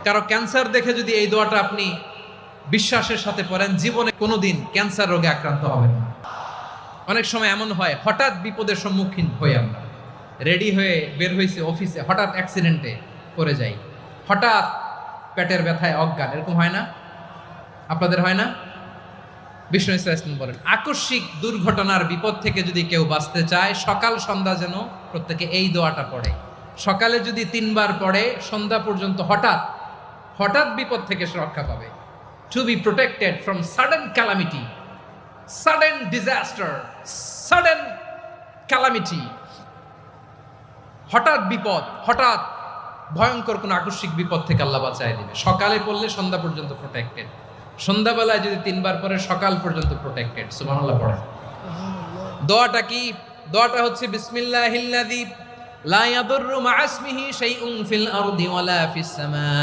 কারো ক্যান্সার দেখে যদি এই দোয়াটা আপনি বিশ্বাসের সাথে পড়েন, জীবনে কোনোদিন ক্যান্সার রোগে আক্রান্ত হবেন না। অনেক সময় এমন হয়, হঠাৎ বিপদের সম্মুখীন হই আমরা, রেডি হয়ে বের হয়েছে অফিসে, হঠাৎ অ্যাক্সিডেন্টে পড়ে যাই, হঠাৎ পেটের ব্যথায় অজ্ঞান, এরকম হয় না? আপনাদের হয় না? বিষ্ণু ইসলাম বলেন, আকস্মিক দুর্ঘটনার বিপদ থেকে যদি কেউ বাঁচতে চায়, সকাল সন্ধ্যা যেন প্রত্যেকে এই দোয়াটা পড়ে। সকালে যদি 3 বার পড়ে, সন্ধ্যা পর্যন্ত হঠাৎ হঠাৎ বিপদ থেকে সে রক্ষা পাবে। To be protected from sudden calamity, sudden disaster, sudden calamity, হঠাৎ বিপদ, হঠাৎ ভয়ঙ্কর কোন আকস্মিক বিপদ থেকে আল্লাহ বাঁচায় দিবে। সকালে পড়লে সন্ধ্যা পর্যন্ত প্রোটেক্টেড, সন্ধ্যাবেলায় যদি 3 বার পরে সকাল পর্যন্ত প্রোটেক্টেড। সুবহানাল্লাহ পড়ে। দোয়াটা কি? দোয়াটা হচ্ছে বিসমিল্লাহিল্লাযী লা ইয়াদুররু মা ইসমিহি শাইউন ফিল আরদি ওয়ালা ফিস সামা।